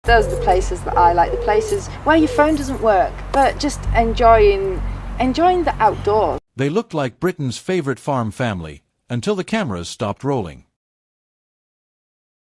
Those are the places that I like, the places where your phone doesn't work, but just enjoying the outdoors. They looked like Britain's favorite farm family until the cameras stopped rolling.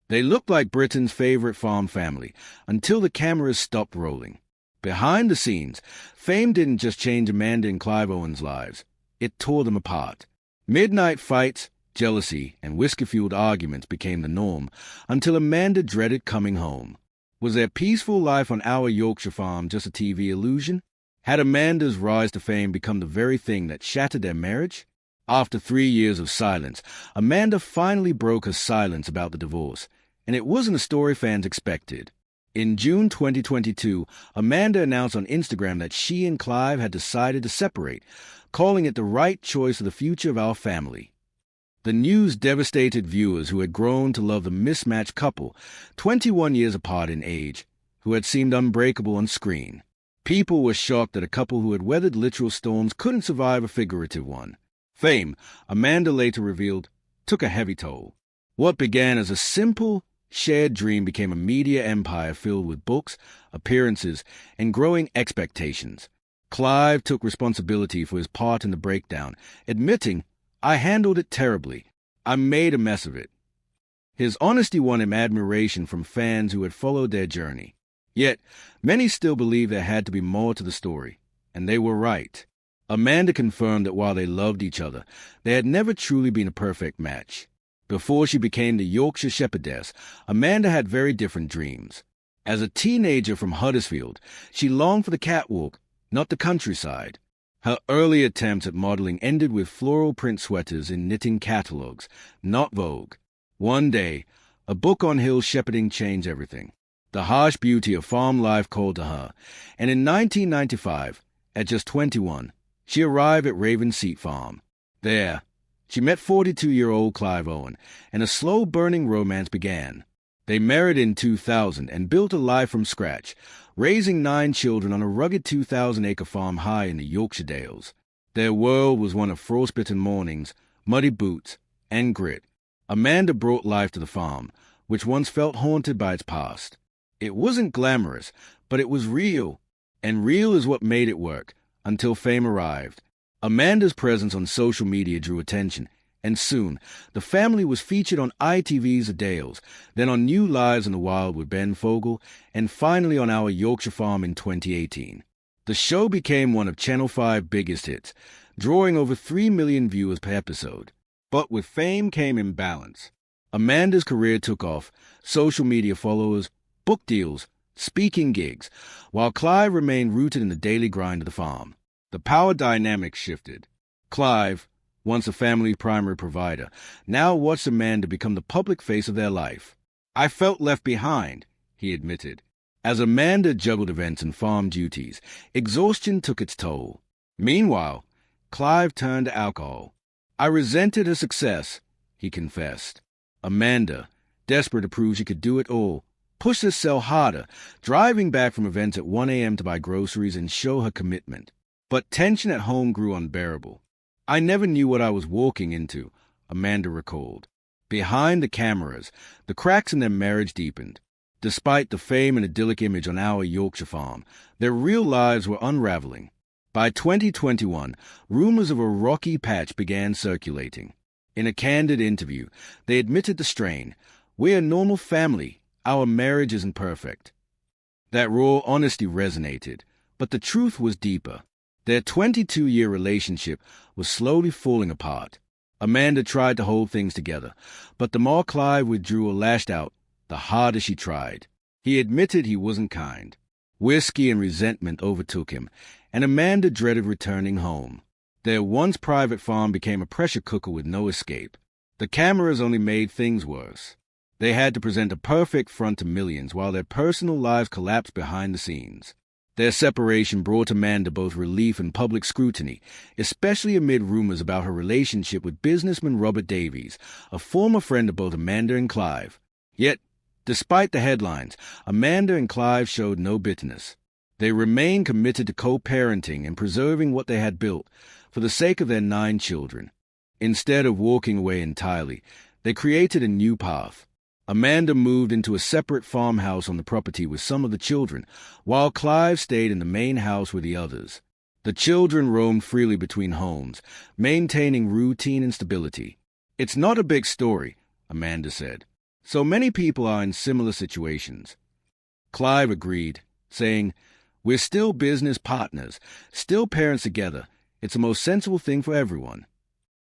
They looked like Britain's favorite farm family until the cameras stopped rolling. Behind the scenes, fame didn't just change Amanda and Clive Owen's lives. It tore them apart. Midnight fights, jealousy, and whiskey-fueled arguments became the norm until Amanda dreaded coming home. Was their peaceful life on our Yorkshire farm just a TV illusion? Had Amanda's rise to fame become the very thing that shattered their marriage? After 3 years of silence, Amanda finally broke her silence about the divorce, and it wasn't a story fans expected. In June 2022, Amanda announced on Instagram that she and Clive had decided to separate, calling it the right choice for the future of our family. The news devastated viewers who had grown to love the mismatched couple, 21 years apart in age, who had seemed unbreakable on screen. People were shocked that a couple who had weathered literal storms couldn't survive a figurative one. Fame, Amanda later revealed, took a heavy toll. What began as a simple, shared dream became a media empire filled with books, appearances, and growing expectations. Clive took responsibility for his part in the breakdown, admitting, "I handled it terribly. I made a mess of it." His honesty won him admiration from fans who had followed their journey. Yet, many still believed there had to be more to the story, and they were right. Amanda confirmed that while they loved each other, they had never truly been a perfect match. Before she became the Yorkshire shepherdess, Amanda had very different dreams. As a teenager from Huddersfield, she longed for the catwalk, not the countryside. Her early attempts at modeling ended with floral print sweaters in knitting catalogues, not Vogue. One day, a book on hill shepherding changed everything. The harsh beauty of farm life called to her, and in 1995, at just 21, she arrived at Ravenseat Farm. There, she met 42-year-old Clive Owen, and a slow-burning romance began. They married in 2000 and built a life from scratch, raising 9 children on a rugged 2,000-acre farm high in the Yorkshire Dales. Their world was one of frostbitten mornings, muddy boots, and grit. Amanda brought life to the farm, which once felt haunted by its past. It wasn't glamorous, but it was real, and real is what made it work, until fame arrived. Amanda's presence on social media drew attention, and soon, the family was featured on ITV's The Dales, then on New Lives in the Wild with Ben Fogle, and finally on Our Yorkshire Farm in 2018. The show became one of Channel 5's biggest hits, drawing over 3 million viewers per episode. But with fame came imbalance. Amanda's career took off, social media followers, book deals, speaking gigs, while Clive remained rooted in the daily grind of the farm. The power dynamic shifted. Clive, once a family primary provider, now watched Amanda become the public face of their life. "I felt left behind," he admitted. As Amanda juggled events and farm duties, exhaustion took its toll. Meanwhile, Clive turned to alcohol. "I resented her success," he confessed. Amanda, desperate to prove she could do it all, pushed herself harder, driving back from events at 1 a.m. to buy groceries and show her commitment. But tension at home grew unbearable. "I never knew what I was walking into," Amanda recalled. Behind the cameras, the cracks in their marriage deepened. Despite the fame and idyllic image on Our Yorkshire Farm, their real lives were unraveling. By 2021, rumors of a rocky patch began circulating. In a candid interview, they admitted the strain. "We're a normal family. Our marriage isn't perfect." That raw honesty resonated, but the truth was deeper. Their 22-year relationship was slowly falling apart. Amanda tried to hold things together, but the more Clive withdrew or lashed out, the harder she tried. He admitted he wasn't kind. Whiskey and resentment overtook him, and Amanda dreaded returning home. Their once private farm became a pressure cooker with no escape. The cameras only made things worse. They had to present a perfect front to millions while their personal lives collapsed behind the scenes. Their separation brought Amanda both relief and public scrutiny, especially amid rumors about her relationship with businessman Robert Davies, a former friend of both Amanda and Clive. Yet, despite the headlines, Amanda and Clive showed no bitterness. They remained committed to co-parenting and preserving what they had built for the sake of their 9 children. Instead of walking away entirely, they created a new path. Amanda moved into a separate farmhouse on the property with some of the children, while Clive stayed in the main house with the others. The children roamed freely between homes, maintaining routine and stability. "It's not a big story," Amanda said. "So many people are in similar situations." Clive agreed, saying, "We're still business partners, still parents together. It's the most sensible thing for everyone."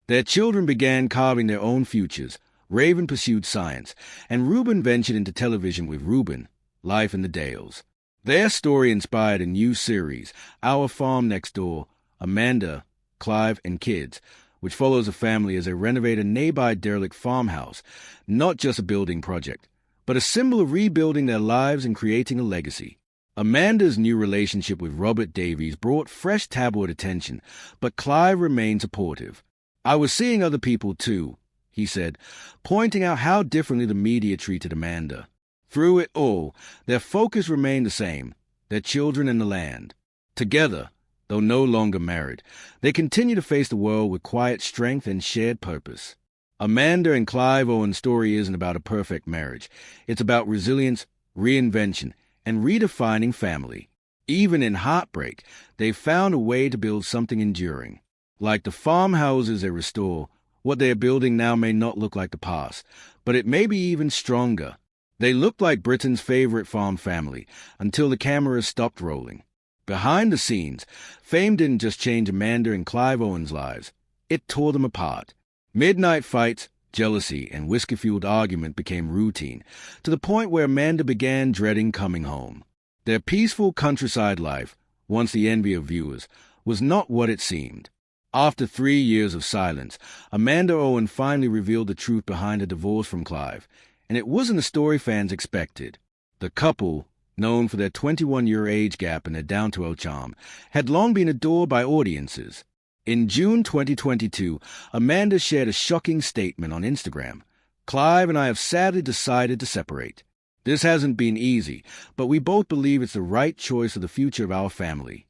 Their children began carving their own futures. Raven pursued science, and Reuben ventured into television with Reuben, Life in the Dales. Their story inspired a new series, Our Farm Next Door, Amanda, Clive, and Kids, which follows a family as they renovate a nearby derelict farmhouse, not just a building project, but a symbol of rebuilding their lives and creating a legacy. Amanda's new relationship with Robert Davies brought fresh tabloid attention, but Clive remained supportive. "I was seeing other people too," he said, pointing out how differently the media treated Amanda. Through it all, their focus remained the same, their children and the land. Together, though no longer married, they continue to face the world with quiet strength and shared purpose. Amanda and Clive Owen's story isn't about a perfect marriage. It's about resilience, reinvention, and redefining family. Even in heartbreak, they've found a way to build something enduring. Like the farmhouses they restore, what they are building now may not look like the past, but it may be even stronger. They looked like Britain's favorite farm family until the cameras stopped rolling. Behind the scenes, fame didn't just change Amanda and Clive Owen's lives. It tore them apart. Midnight fights, jealousy, and whiskey-fueled argument became routine, to the point where Amanda began dreading coming home. Their peaceful countryside life, once the envy of viewers, was not what it seemed. After 3 years of silence, Amanda Owen finally revealed the truth behind her divorce from Clive, and it wasn't the story fans expected. The couple, known for their 21-year age gap and their down-to-earth charm, had long been adored by audiences. In June 2022, Amanda shared a shocking statement on Instagram. "Clive and I have sadly decided to separate. This hasn't been easy, but we both believe it's the right choice for the future of our family."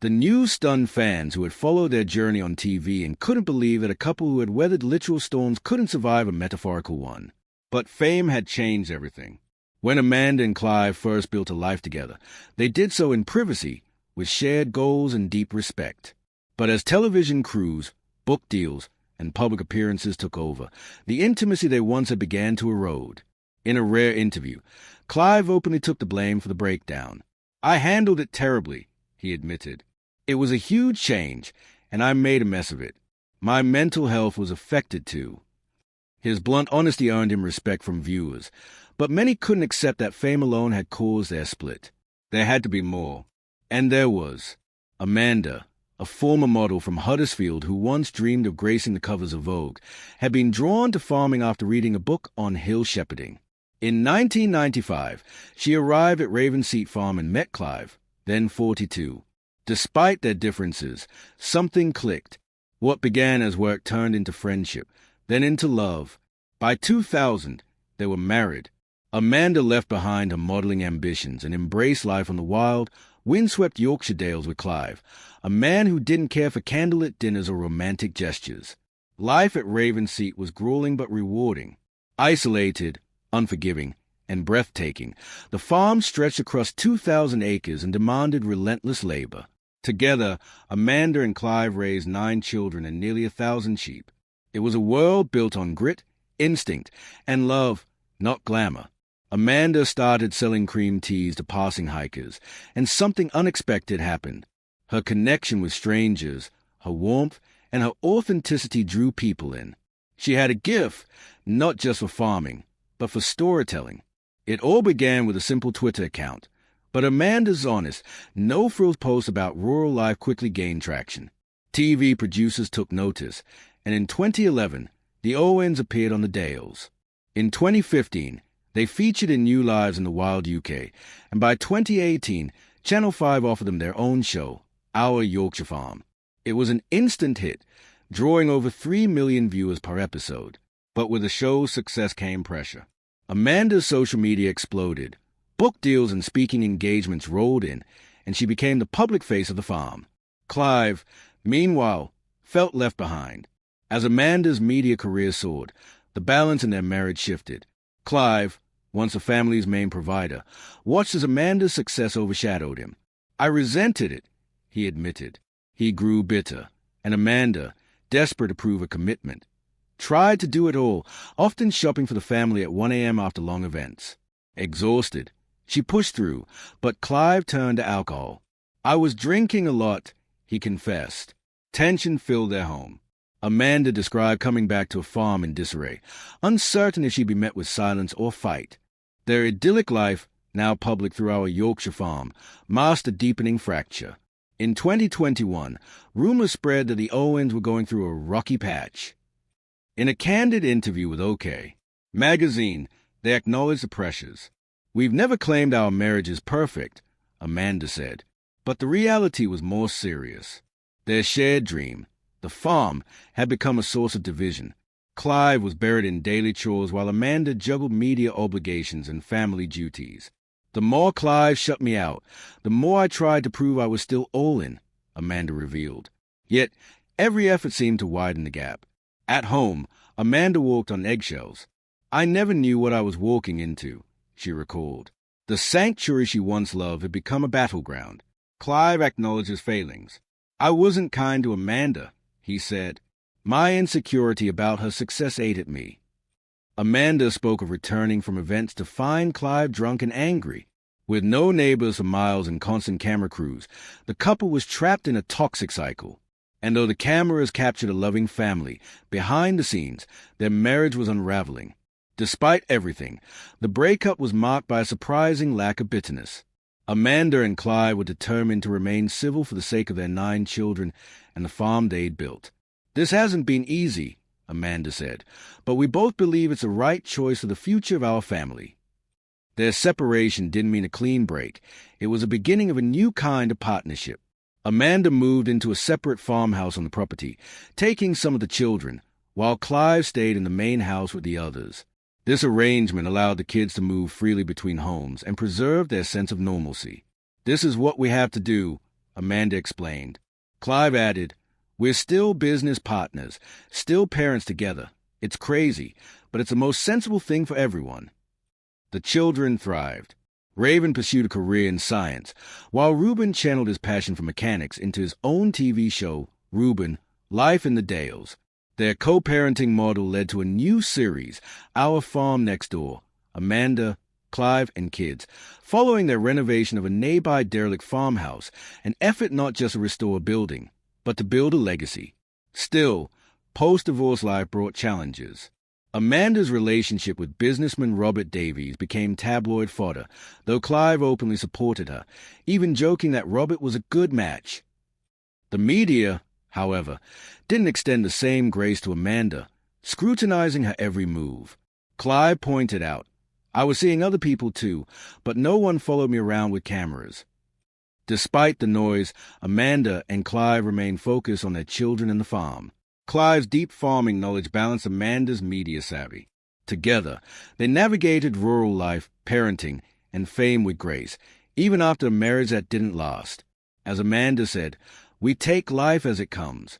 The news stunned fans who had followed their journey on TV and couldn't believe that a couple who had weathered literal storms couldn't survive a metaphorical one. But fame had changed everything. When Amanda and Clive first built a life together, they did so in privacy, with shared goals and deep respect. But as television crews, book deals, and public appearances took over, the intimacy they once had began to erode. In a rare interview, Clive openly took the blame for the breakdown. "I handled it terribly," he admitted. "It was a huge change, and I made a mess of it. My mental health was affected too." His blunt honesty earned him respect from viewers, but many couldn't accept that fame alone had caused their split. There had to be more. And there was. Amanda, a former model from Huddersfield who once dreamed of gracing the covers of Vogue, had been drawn to farming after reading a book on hill shepherding. In 1995, she arrived at Ravenseat Farm and met Clive, then 42. Despite their differences, something clicked. What began as work turned into friendship, then into love. By 2000, they were married. Amanda left behind her modeling ambitions and embraced life on the wild, windswept Yorkshire Dales with Clive, a man who didn't care for candlelit dinners or romantic gestures. Life at Ravenseat was grueling but rewarding. Isolated, unforgiving, and breathtaking, the farm stretched across 2,000 acres and demanded relentless labor. Together, Amanda and Clive raised 9 children and nearly 1,000 sheep. It was a world built on grit, instinct, and love, not glamour. Amanda started selling cream teas to passing hikers, and something unexpected happened. Her connection with strangers, her warmth, and her authenticity drew people in. She had a gift, not just for farming, but for storytelling. It all began with a simple Twitter account, but Amanda's honest, no-frills posts about rural life quickly gained traction. TV producers took notice, and in 2011, the Owens appeared on the Dales. In 2015, they featured in New Lives in the Wild UK, and by 2018, Channel 5 offered them their own show, Our Yorkshire Farm. It was an instant hit, drawing over 3 million viewers per episode. But with the show's success came pressure. Amanda's social media exploded. Book deals and speaking engagements rolled in, and she became the public face of the farm. Clive, meanwhile, felt left behind. As Amanda's media career soared, the balance in their marriage shifted. Clive, once the family's main provider, watched as Amanda's success overshadowed him. I resented it, he admitted. He grew bitter, and Amanda, desperate to prove a commitment, tried to do it all, often shopping for the family at 1 a.m. after long events. Exhausted, she pushed through, but Clive turned to alcohol. I was drinking a lot, he confessed. Tension filled their home. Amanda described coming back to a farm in disarray, uncertain if she'd be met with silence or fight. Their idyllic life, now public through our Yorkshire farm, masked a deepening fracture. In 2021, rumors spread that the Owens were going through a rocky patch. In a candid interview with OK magazine, they acknowledged the pressures. "We've never claimed our marriage is perfect," Amanda said, but the reality was more serious. Their shared dream, the farm, had become a source of division. Clive was buried in daily chores while Amanda juggled media obligations and family duties. "The more Clive shut me out, the more I tried to prove I was still Owen," Amanda revealed. Yet every effort seemed to widen the gap. At home, Amanda walked on eggshells. "I never knew what I was walking into," she recalled. The sanctuary she once loved had become a battleground. Clive acknowledged his failings. "I wasn't kind to Amanda," he said. "My insecurity about her success ate at me." Amanda spoke of returning from events to find Clive drunk and angry. With no neighbors for miles and constant camera crews, the couple was trapped in a toxic cycle. And though the cameras captured a loving family, behind the scenes, their marriage was unraveling. Despite everything, the breakup was marked by a surprising lack of bitterness. Amanda and Clive were determined to remain civil for the sake of their 9 children and the farm they'd built. "This hasn't been easy," Amanda said, "but we both believe it's the right choice for the future of our family." Their separation didn't mean a clean break. It was the beginning of a new kind of partnership. Amanda moved into a separate farmhouse on the property, taking some of the children, while Clive stayed in the main house with the others. This arrangement allowed the kids to move freely between homes and preserve their sense of normalcy. "This is what we have to do," Amanda explained. Clive added, "We're still business partners, still parents together. It's crazy, but it's the most sensible thing for everyone." The children thrived. Raven pursued a career in science, while Reuben channeled his passion for mechanics into his own TV show, Reuben, Life in the Dales. Their co-parenting model led to a new series, Our Farm Next Door, Amanda, Clive, and kids, following their renovation of a nearby derelict farmhouse, an effort not just to restore a building, but to build a legacy. Still, post-divorce life brought challenges. Amanda's relationship with businessman Robert Davies became tabloid fodder, though Clive openly supported her, even joking that Robert was a good match. The media, however, didn't extend the same grace to Amanda, scrutinizing her every move. Clive pointed out, "I was seeing other people too, but no one followed me around with cameras." Despite the noise, Amanda and Clive remained focused on their children and the farm. Clive's deep farming knowledge balanced Amanda's media savvy. Together, they navigated rural life, parenting, and fame with grace, even after a marriage that didn't last. As Amanda said, "We take life as it comes."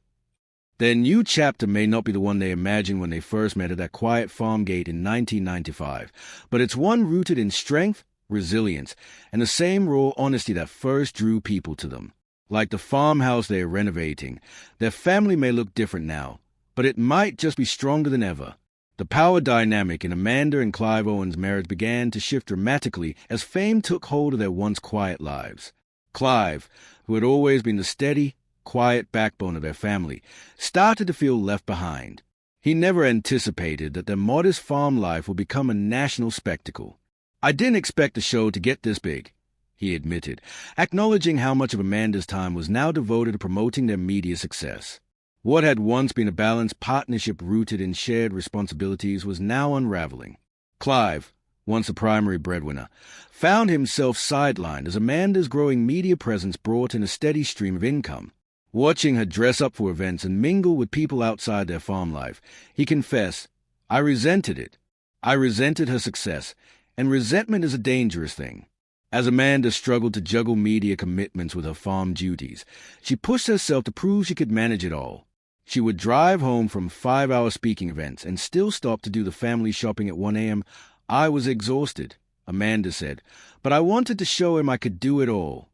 Their new chapter may not be the one they imagined when they first met at that quiet farm gate in 1995, but it's one rooted in strength, resilience, and the same raw honesty that first drew people to them. Like the farmhouse they are renovating, their family may look different now, but it might just be stronger than ever. The power dynamic in Amanda and Clive Owen's marriage began to shift dramatically as fame took hold of their once quiet lives. Clive, who had always been the steady, quiet backbone of their family, started to feel left behind. He never anticipated that their modest farm life would become a national spectacle. "I didn't expect the show to get this big," he admitted, acknowledging how much of Amanda's time was now devoted to promoting their media success. What had once been a balanced partnership rooted in shared responsibilities was now unraveling. Clive, once a primary breadwinner, found himself sidelined as Amanda's growing media presence brought in a steady stream of income. Watching her dress up for events and mingle with people outside their farm life, he confessed, "I resented it. I resented her success, and resentment is a dangerous thing." As Amanda struggled to juggle media commitments with her farm duties, she pushed herself to prove she could manage it all. She would drive home from 5-hour speaking events and still stop to do the family shopping at 1 a.m., I was exhausted, Amanda said, but I wanted to show him I could do it all.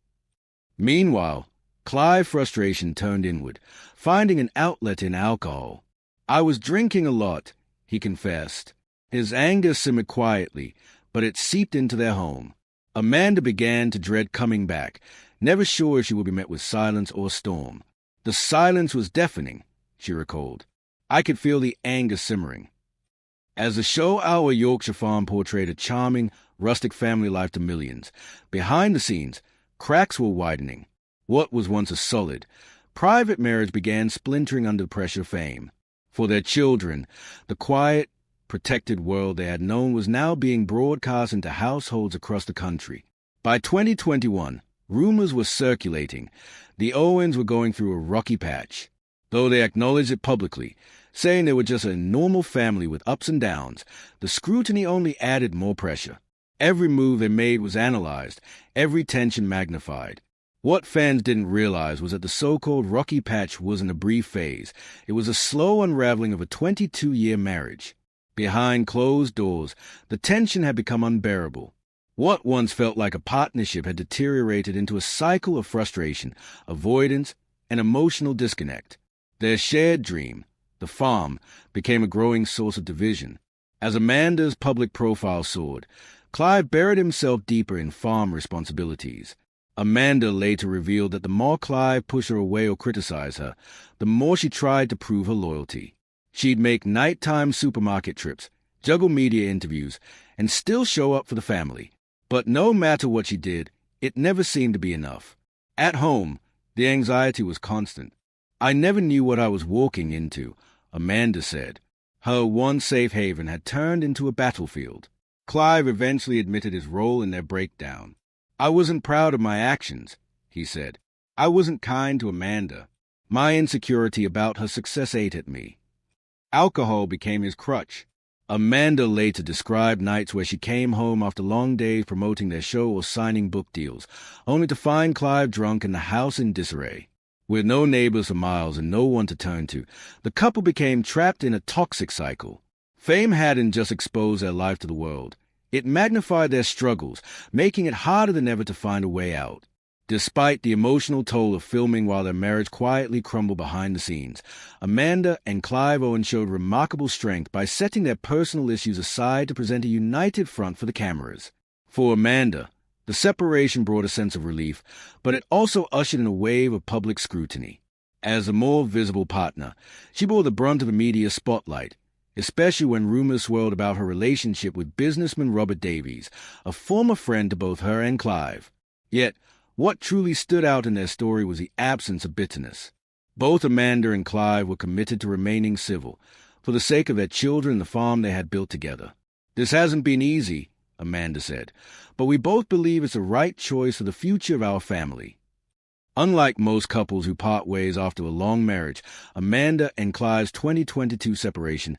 Meanwhile, Clive's frustration turned inward, finding an outlet in alcohol. I was drinking a lot, he confessed. His anger simmered quietly, but it seeped into their home. Amanda began to dread coming back, never sure if she would be met with silence or storm. The silence was deafening, she recalled. I could feel the anger simmering. As the show Our Yorkshire Farm portrayed a charming, rustic family life to millions, behind the scenes, cracks were widening. What was once a solid, private marriage began splintering under the pressure of fame. For their children, the quiet, protected world they had known was now being broadcast into households across the country. By 2021, rumors were circulating. The Owens were going through a rocky patch. Though they acknowledged it publicly, saying they were just a normal family with ups and downs, the scrutiny only added more pressure. Every move they made was analyzed, every tension magnified. What fans didn't realize was that the so-called rocky patch wasn't a brief phase. It was a slow unraveling of a 22-year marriage. Behind closed doors, the tension had become unbearable. What once felt like a partnership had deteriorated into a cycle of frustration, avoidance, and emotional disconnect. Their shared dream, the farm, became a growing source of division. As Amanda's public profile soared, Clive buried himself deeper in farm responsibilities. Amanda later revealed that the more Clive pushed her away or criticized her, the more she tried to prove her loyalty. She'd make nighttime supermarket trips, juggle media interviews, and still show up for the family. But no matter what she did, it never seemed to be enough. At home, the anxiety was constant. I never knew what I was walking into, Amanda said. Her one safe haven had turned into a battlefield. Clive eventually admitted his role in their breakdown. I wasn't proud of my actions, he said. I wasn't kind to Amanda. My insecurity about her success ate at me. Alcohol became his crutch. Amanda later described nights where she came home after long days promoting their show or signing book deals, only to find Clive drunk and the house in disarray. With no neighbors for miles and no one to turn to, the couple became trapped in a toxic cycle. Fame hadn't just exposed their life to the world. It magnified their struggles, making it harder than ever to find a way out. Despite the emotional toll of filming while their marriage quietly crumbled behind the scenes, Amanda and Clive Owen showed remarkable strength by setting their personal issues aside to present a united front for the cameras. For Amanda, the separation brought a sense of relief, but it also ushered in a wave of public scrutiny. As a more visible partner, she bore the brunt of the media spotlight, especially when rumors swirled about her relationship with businessman Robert Davies, a former friend to both her and Clive. Yet, what truly stood out in their story was the absence of bitterness. Both Amanda and Clive were committed to remaining civil, for the sake of their children and the farm they had built together. This hasn't been easy, Amanda said, but we both believe it's the right choice for the future of our family. Unlike most couples who part ways after a long marriage, Amanda and Clive's 2022 separation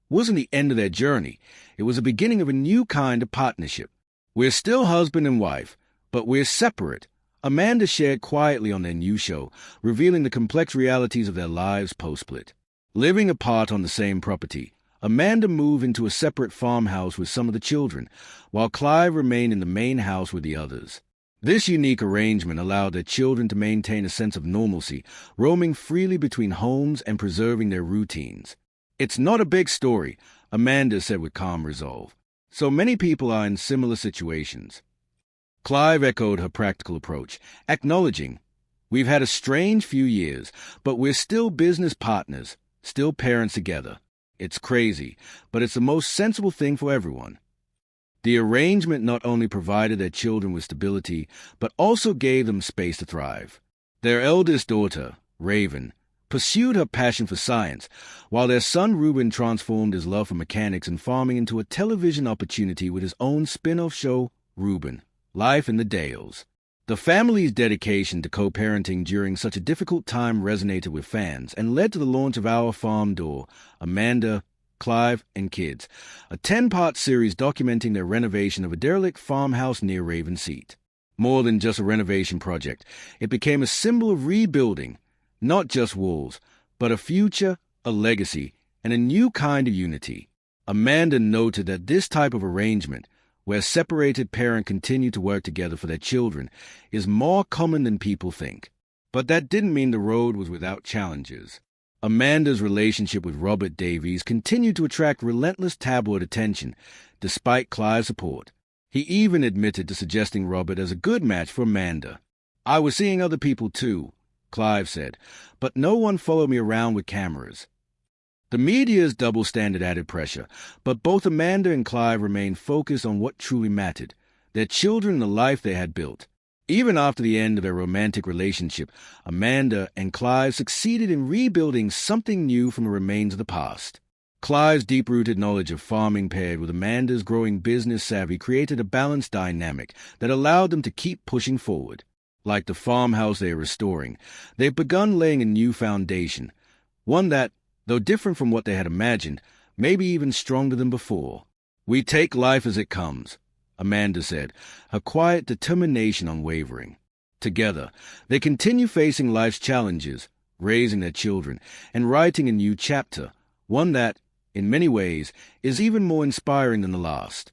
wasn't the end of their journey. It was the beginning of a new kind of partnership. We're still husband and wife, but we're separate, Amanda shared quietly on their new show, revealing the complex realities of their lives post-split. Living apart on the same property, Amanda moved into a separate farmhouse with some of the children, while Clive remained in the main house with the others. This unique arrangement allowed their children to maintain a sense of normalcy, roaming freely between homes and preserving their routines. It's not a big story, Amanda said with calm resolve. So many people are in similar situations. Clive echoed her practical approach, acknowledging, "We've had a strange few years, but we're still business partners, still parents together. It's crazy, but it's the most sensible thing for everyone." The arrangement not only provided their children with stability, but also gave them space to thrive. Their eldest daughter, Raven, pursued her passion for science, while their son Reuben transformed his love for mechanics and farming into a television opportunity with his own spin-off show, Reuben, Life in the Dales. The family's dedication to co-parenting during such a difficult time resonated with fans and led to the launch of Our Farm Door, Amanda, Clive, and Kids, a 10-part series documenting their renovation of a derelict farmhouse near Raven Seat. More than just a renovation project, it became a symbol of rebuilding, not just walls, but a future, a legacy, and a new kind of unity. Amanda noted that this type of arrangement, where separated parents continue to work together for their children, is more common than people think. But that didn't mean the road was without challenges. Amanda's relationship with Robert Davies continued to attract relentless tabloid attention, despite Clive's support. He even admitted to suggesting Robert as a good match for Amanda. "I was seeing other people too," Clive said, "but no one followed me around with cameras." The media's double standard added pressure, but both Amanda and Clive remained focused on what truly mattered, their children and the life they had built. Even after the end of their romantic relationship, Amanda and Clive succeeded in rebuilding something new from the remains of the past. Clive's deep-rooted knowledge of farming paired with Amanda's growing business savvy created a balanced dynamic that allowed them to keep pushing forward. Like the farmhouse they are restoring, they've begun laying a new foundation, one that, though different from what they had imagined, may be even stronger than before. "We take life as it comes," Amanda said, her quiet determination unwavering. Together, they continue facing life's challenges, raising their children, and writing a new chapter, one that, in many ways, is even more inspiring than the last.